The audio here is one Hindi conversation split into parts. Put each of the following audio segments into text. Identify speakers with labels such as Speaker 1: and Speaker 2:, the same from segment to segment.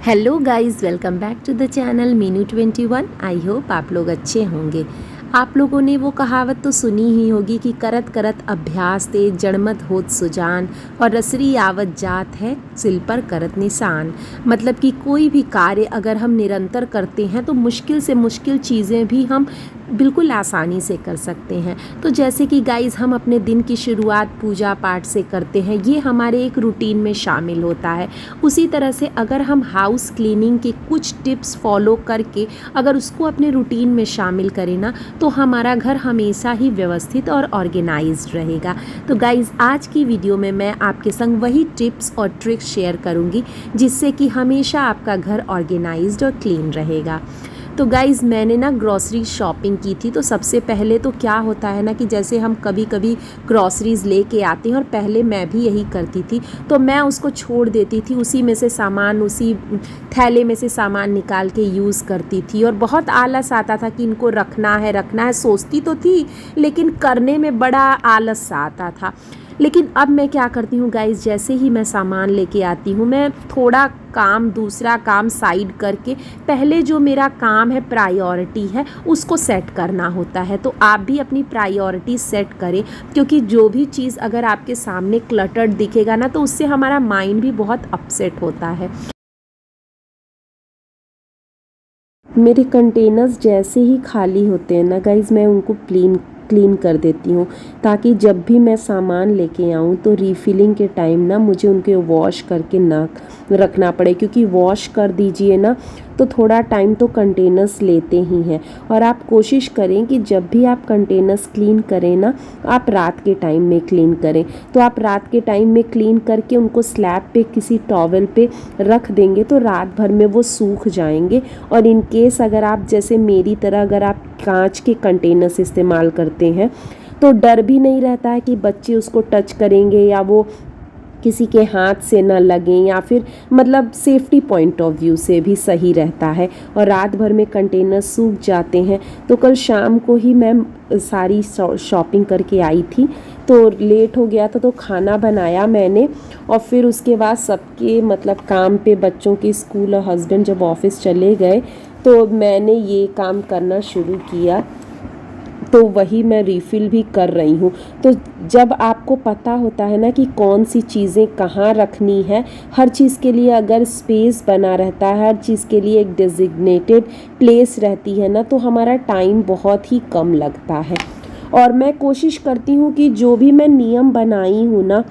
Speaker 1: Hello guys, welcome back to the channel Meenu 21। I hope आप लोग अच्छे होंगे। आप लोगों ने वो कहावत तो सुनी ही होगी कि करत करत अभ्यास ते जड़मत होत सुजान और रसरी आवत जात है सिल पर करत निशान। मतलब कि कोई भी कार्य अगर हम निरंतर करते हैं तो मुश्किल से मुश्किल चीज़ें भी हम बिल्कुल आसानी से कर सकते हैं। तो जैसे कि गाइस हम अपने दिन की शुरुआत पूजा पाठ से करते हैं, ये हमारे एक रूटीन में शामिल होता है। उसी तरह से अगर हम हाउस क्लीनिंग के कुछ टिप्स फॉलो करके अगर उसको अपने रूटीन में शामिल करें ना, तो हमारा घर हमेशा ही व्यवस्थित और ऑर्गेनाइज्ड रहेगा। तो गाइस आज की वीडियो में मैं आपके संग वही टिप्स और ट्रिक्स शेयर करूंगी जिससे कि हमेशा आपका घर ऑर्गेनाइज्ड और क्लीन रहेगा। तो गाइज़ मैंने ना ग्रॉसरी शॉपिंग की थी। तो सबसे पहले तो क्या होता है ना कि जैसे हम कभी कभी ग्रॉसरीज़ लेके आते हैं, और पहले मैं भी यही करती थी, तो मैं उसको छोड़ देती थी, उसी में से सामान, उसी थैले में से सामान निकाल के यूज़ करती थी। और बहुत आलस आता था कि इनको रखना है, सोचती तो थी लेकिन करने में बड़ा आलस सा आता था। लेकिन अब मैं क्या करती हूँ गाइज़, जैसे ही मैं सामान लेके आती हूँ, मैं थोड़ा काम, दूसरा काम साइड करके पहले जो मेरा काम है, प्रायोरिटी है, उसको सेट करना होता है। तो आप भी अपनी प्रायोरिटी सेट करें, क्योंकि जो भी चीज़ अगर आपके सामने क्लटर्ड दिखेगा ना, तो उससे हमारा माइंड भी बहुत अपसेट होता है। मेरे कंटेनर्स जैसे ही खाली होते हैं ना गाइज़, मैं उनको क्लीन कर देती हूँ, ताकि जब भी मैं सामान लेके आऊँ तो रीफिलिंग के टाइम ना मुझे उनके वॉश करके ना रखना पड़े। क्योंकि वॉश कर दीजिए ना तो थोड़ा टाइम तो कंटेनर्स लेते ही हैं। और आप कोशिश करें कि जब भी आप कंटेनर्स क्लीन करें ना, आप रात के टाइम में क्लीन करें। तो आप रात के टाइम में क्लीन करके उनको स्लैब पे किसी टॉवल पे रख देंगे तो रात भर में वो सूख जाएंगे। और इन केस अगर आप जैसे मेरी तरह अगर आप कांच के कंटेनर्स इस्तेमाल करते हैं तो डर भी नहीं रहता है कि बच्चे उसको टच करेंगे या वो किसी के हाथ से ना लगें, या फिर मतलब सेफ्टी पॉइंट ऑफ व्यू से भी सही रहता है। और रात भर में कंटेनर सूख जाते हैं। तो कल शाम को ही मैं सारी शॉपिंग करके आई थी, तो लेट हो गया था, तो खाना बनाया मैंने। और फिर उसके बाद सबके मतलब काम पे, बच्चों के स्कूल और हस्बैंड जब ऑफिस चले गए तो मैंने ये काम करना शुरू किया। तो वही मैं रीफ़िल भी कर रही हूँ। तो जब आपको पता होता है ना कि कौन सी चीज़ें कहाँ रखनी है, हर चीज़ के लिए अगर स्पेस बना रहता है, हर चीज़ के लिए एक डेजिग्नेटेड प्लेस रहती है ना, तो हमारा टाइम बहुत ही कम लगता है। और मैं कोशिश करती हूँ कि जो भी मैं नियम बनाई हूँ ना,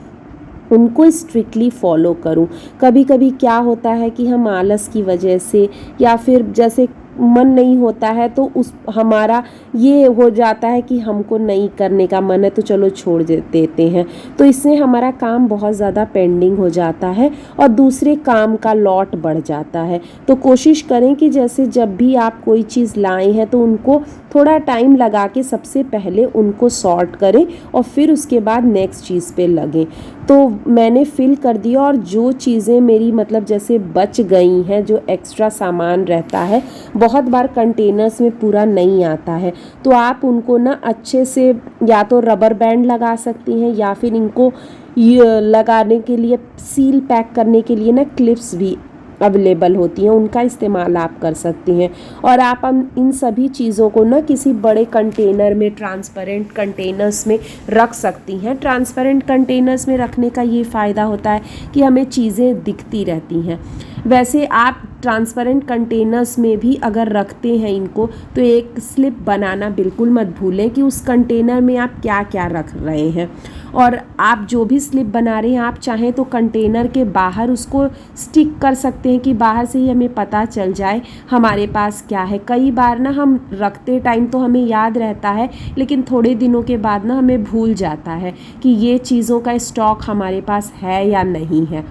Speaker 1: उनको स्ट्रिक्टली फॉलो करूं। कभी कभी क्या होता है कि हम आलस की वजह से या फिर जैसे मन नहीं होता है तो उस हमारा ये हो जाता है कि हमको नहीं करने का मन है तो चलो छोड़ देते हैं। तो इससे हमारा काम बहुत ज़्यादा पेंडिंग हो जाता है और दूसरे काम का लॉट बढ़ जाता है। तो कोशिश करें कि जैसे जब भी आप कोई चीज़ लाए हैं तो उनको थोड़ा टाइम लगा के सबसे पहले उनको सॉर्ट करें और फिर उसके बाद नेक्स्ट चीज़ पे लगें। तो मैंने फिल कर दिया। और जो चीज़ें मेरी मतलब जैसे बच गई हैं, जो एक्स्ट्रा सामान रहता है, बहुत बार कंटेनर्स में पूरा नहीं आता है, तो आप उनको ना अच्छे से या तो रबर बैंड लगा सकती हैं या फिर इनको ये लगाने के लिए, सील पैक करने के लिए ना क्लिप्स भी अवेलेबल होती हैं, उनका इस्तेमाल आप कर सकती हैं। और आप इन सभी चीज़ों को ना किसी बड़े कंटेनर में, ट्रांसपेरेंट कंटेनर्स में रख सकती हैं। ट्रांसपेरेंट कंटेनर्स में रखने का ये फ़ायदा होता है कि हमें चीज़ें दिखती रहती हैं। वैसे आप ट्रांसपेरेंट कंटेनर्स में भी अगर रखते हैं इनको, तो एक स्लिप बनाना बिल्कुल मत भूलें कि उस कंटेनर में आप क्या क्या रख रहे हैं। और आप जो भी स्लिप बना रहे हैं, आप चाहें तो कंटेनर के बाहर उसको स्टिक कर सकते हैं कि बाहर से ही हमें पता चल जाए हमारे पास क्या है। कई बार ना हम रखते टाइम तो हमें याद रहता है, लेकिन थोड़े दिनों के बाद ना हमें भूल जाता है कि ये चीज़ों का स्टॉक हमारे पास है या नहीं है।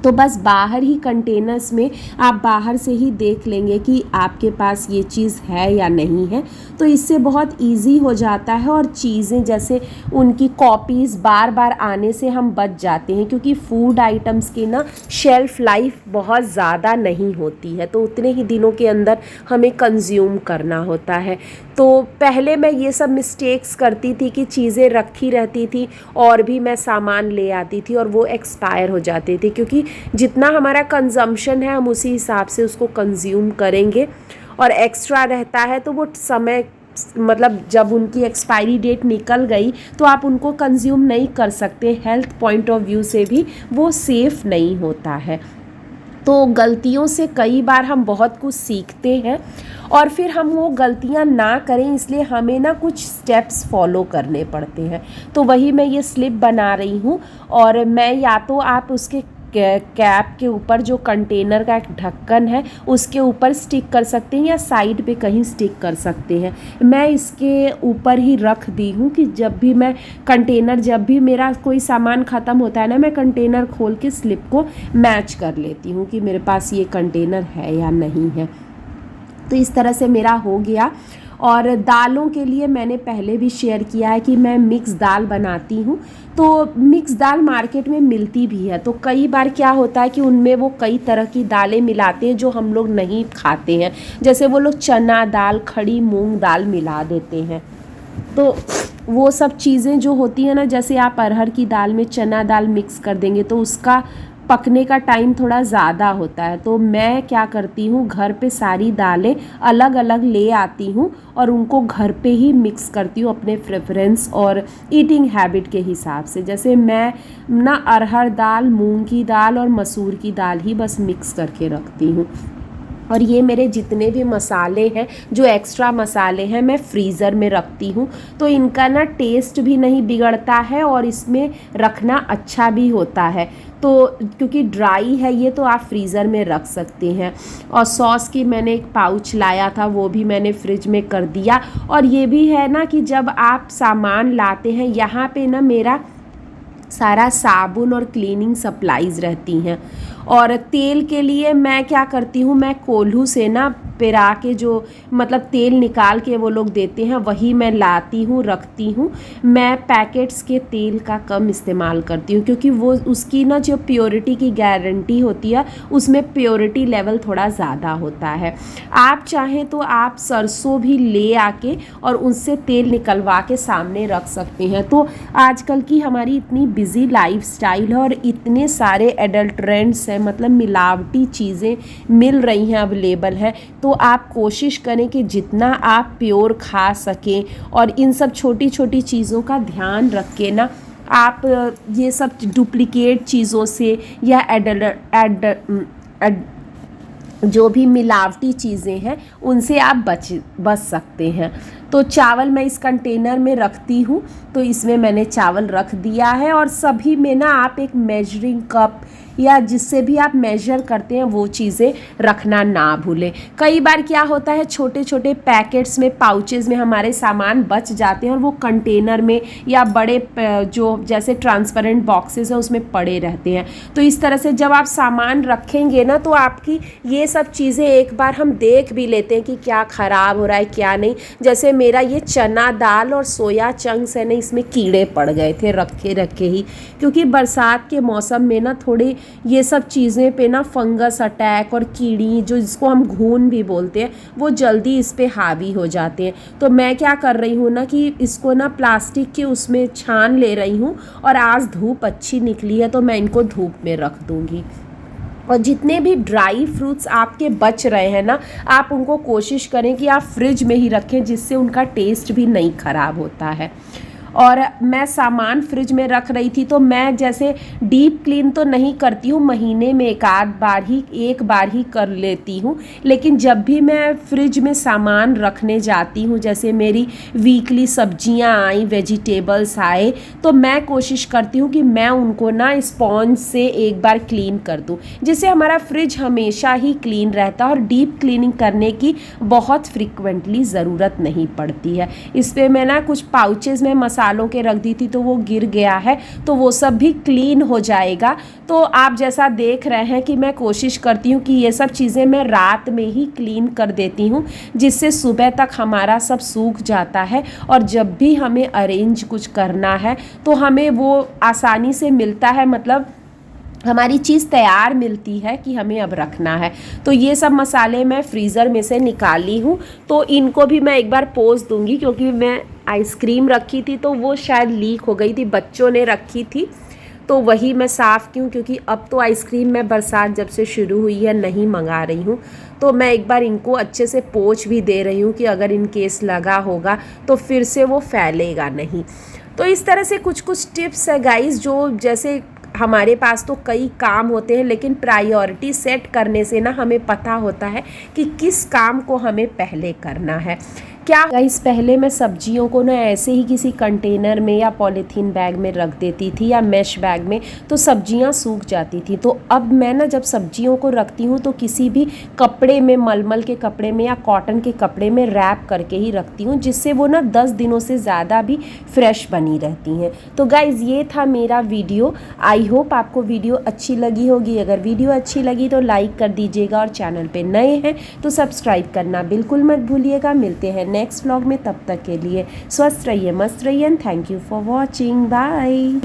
Speaker 1: तो बस बाहर ही कंटेनर्स में आप बाहर से ही देख लेंगे कि आपके पास ये चीज़ है या नहीं है। तो इससे बहुत इजी हो जाता है और चीज़ें जैसे उनकी कॉपीज़ बार बार आने से हम बच जाते हैं, क्योंकि फूड आइटम्स की ना शेल्फ़ लाइफ बहुत ज़्यादा नहीं होती है, तो उतने ही दिनों के अंदर हमें कंज्यूम करना होता है। तो पहले मैं ये सब मिस्टेक्स करती थी कि चीज़ें रखी रहती थी और भी मैं सामान ले आती थी और वो एक्सपायर हो जाते थे, क्योंकि जितना हमारा कंजम्पशन है हम उसी हिसाब से उसको कंज्यूम करेंगे, और एक्स्ट्रा रहता है तो वो समय मतलब जब उनकी एक्सपायरी डेट निकल गई तो आप उनको कंज्यूम नहीं कर सकते। हेल्थ पॉइंट ऑफ व्यू से भी वो सेफ़ नहीं होता है। तो गलतियों से कई बार हम बहुत कुछ सीखते हैं और फिर हम वो गलतियां ना करें, इसलिए हमें ना कुछ स्टेप्स फॉलो करने पड़ते हैं। तो वही मैं ये स्लिप बना रही हूँ, और मैं या तो आप उसके कैप के ऊपर जो कंटेनर का एक ढक्कन है उसके ऊपर स्टिक कर सकते हैं या साइड पे कहीं स्टिक कर सकते हैं। मैं इसके ऊपर ही रख दी हूँ कि जब भी मैं कंटेनर, जब भी मेरा कोई सामान ख़त्म होता है ना, मैं कंटेनर खोल के स्लिप को मैच कर लेती हूँ कि मेरे पास ये कंटेनर है या नहीं है। तो इस तरह से मेरा हो गया। और दालों के लिए मैंने पहले भी शेयर किया है कि मैं मिक्स दाल बनाती हूँ। तो मिक्स दाल मार्केट में मिलती भी है, तो कई बार क्या होता है कि उनमें वो कई तरह की दालें मिलाते हैं जो हम लोग नहीं खाते हैं। जैसे वो लोग चना दाल, खड़ी मूंग दाल मिला देते हैं। तो वो सब चीज़ें जो होती हैं ना, जैसे आप अरहर की दाल में चना दाल मिक्स कर देंगे तो उसका पकने का टाइम थोड़ा ज़्यादा होता है। तो मैं क्या करती हूँ, घर पे सारी दालें अलग अलग ले आती हूँ और उनको घर पे ही मिक्स करती हूँ अपने प्रेफरेंस और ईटिंग हैबिट के हिसाब से। जैसे मैं ना अरहर दाल, मूंग की दाल और मसूर की दाल ही बस मिक्स करके रखती हूँ। और ये मेरे जितने भी मसाले हैं, जो एक्स्ट्रा मसाले हैं, मैं फ्रीज़र में रखती हूँ। तो इनका ना टेस्ट भी नहीं बिगड़ता है और इसमें रखना अच्छा भी होता है। तो क्योंकि ड्राई है ये, तो आप फ्रीज़र में रख सकते हैं। और सॉस की मैंने एक पाउच लाया था, वो भी मैंने फ्रिज में कर दिया। और ये भी है ना कि जब आप सामान लाते हैं, यहाँ पे ना मेरा सारा साबुन और क्लीनिंग सप्लाईज रहती हैं। और तेल के लिए मैं क्या करती हूँ, मैं कोल्हू से ना पेरा के जो मतलब तेल निकाल के वो लोग देते हैं, वही मैं लाती हूँ, रखती हूँ। मैं पैकेट्स के तेल का कम इस्तेमाल करती हूँ, क्योंकि वो उसकी ना जो प्योरिटी की गारंटी होती है, उसमें प्योरिटी लेवल थोड़ा ज़्यादा होता है। आप चाहें तो आप सरसों भी ले आके और उससे तेल निकलवा के सामने रख सकते हैं। तो आजकल की हमारी इतनी बिज़ी लाइफस्टाइल है और इतने सारे एडल्ट्रेंट्स हैं, मतलब मिलावटी चीज़ें मिल रही हैं, अवेलेबल हैं। तो आप कोशिश करें कि जितना आप प्योर खा सकें, और इन सब छोटी छोटी चीज़ों का ध्यान रख के ना आप ये सब डुप्लिकेट चीज़ों से या जो भी मिलावटी चीज़ें हैं उनसे आप बच सकते हैं। तो चावल मैं इस कंटेनर में रखती हूँ, तो इसमें मैंने चावल रख दिया है। और सभी में ना आप एक मेजरिंग कप या जिससे भी आप मेजर करते हैं वो चीज़ें रखना ना भूलें। कई बार क्या होता है, छोटे छोटे पैकेट्स में, पाउचेज़ में हमारे सामान बच जाते हैं और वो कंटेनर में या बड़े जो जैसे ट्रांसपेरेंट बॉक्सेस हैं उसमें पड़े रहते हैं। तो इस तरह से जब आप सामान रखेंगे ना, तो आपकी ये सब चीज़ें एक बार हम देख भी लेते हैं कि क्या ख़राब हो रहा है क्या नहीं। जैसे मेरा ये चना दाल और सोया चंक्स है ना, इसमें कीड़े पड़ गए थे रखे रखे ही, क्योंकि बरसात के मौसम में ना थोड़ी ये सब चीज़ें पे ना फंगस अटैक और कीड़ी, जो जिसको हम घून भी बोलते हैं, वो जल्दी इस पे हावी हो जाते हैं। तो मैं क्या कर रही हूँ ना कि इसको ना प्लास्टिक के उसमें छान ले रही हूँ, और आज धूप अच्छी निकली है तो मैं इनको धूप में रख दूँगी। और जितने भी ड्राई फ्रूट्स आपके बच रहे हैं ना, आप उनको कोशिश करें कि आप फ्रिज में ही रखें, जिससे उनका टेस्ट भी नहीं ख़राब होता है। और मैं सामान फ्रिज में रख रही थी, तो मैं जैसे डीप क्लीन तो नहीं करती हूँ, महीने में एक बार ही कर लेती हूँ। लेकिन जब भी मैं फ्रिज में सामान रखने जाती हूँ, जैसे मेरी वीकली सब्जियाँ आई, वेजिटेबल्स आए, तो मैं कोशिश करती हूँ कि मैं उनको ना स्पॉन्ज से एक बार क्लीन कर दूँ, जिससे हमारा फ्रिज हमेशा ही क्लीन रहता है और डीप क्लीनिंग करने की बहुत फ्रिक्वेंटली ज़रूरत नहीं पड़ती है। इस पर मैं ना कुछ पाउचेज़ में मसालों के रख दी थी, तो वो गिर गया है, तो वो सब भी क्लीन हो जाएगा। तो आप जैसा देख रहे हैं कि मैं कोशिश करती हूँ कि ये सब चीज़ें मैं रात में ही क्लीन कर देती हूँ, जिससे सुबह तक हमारा सब सूख जाता है। और जब भी हमें अरेंज कुछ करना है तो हमें वो आसानी से मिलता है, मतलब हमारी चीज़ तैयार मिलती है कि हमें अब रखना है। तो ये सब मसाले मैं फ्रीज़र में से निकाली हूँ, तो इनको भी मैं एक बार पोंछ दूँगी, क्योंकि मैं आइसक्रीम रखी थी तो वो शायद लीक हो गई थी, बच्चों ने रखी थी, तो वही मैं साफ़ की हूँ। क्योंकि अब तो आइसक्रीम मैं बरसात जब से शुरू हुई है नहीं मंगा रही हूँ, तो मैं एक बार इनको अच्छे से पोंछ भी दे रही हूँ कि अगर इन केस लगा होगा तो फिर से वो फैलेगा नहीं। तो इस तरह से कुछ कुछ टिप्स है गाइस, जो जैसे हमारे पास तो कई काम होते हैं, लेकिन प्रायोरिटी सेट करने से ना हमें पता होता है कि किस काम को हमें पहले करना है। क्या गाइस, पहले मैं सब्जियों को ना ऐसे ही किसी कंटेनर में या पॉलीथीन बैग में रख देती थी या मैश बैग में, तो सब्जियां सूख जाती थी। तो अब मैं ना जब सब्जियों को रखती हूँ तो किसी भी कपड़े में, मलमल के कपड़े में या कॉटन के कपड़े में रैप करके ही रखती हूँ, जिससे वो ना 10 दिनों से ज़्यादा भी फ्रेश बनी रहती हैं। तो गाइज़, ये था मेरा वीडियो। आई होप आपको वीडियो अच्छी लगी होगी। अगर वीडियो अच्छी लगी तो लाइक कर दीजिएगा, और चैनल पे नए हैं तो सब्सक्राइब करना बिल्कुल मत भूलिएगा। मिलते हैं नेक्स्ट व्लॉग में, तब तक के लिए स्वस्थ रहिए, मस्त रहिए, and thank you for watching. Bye.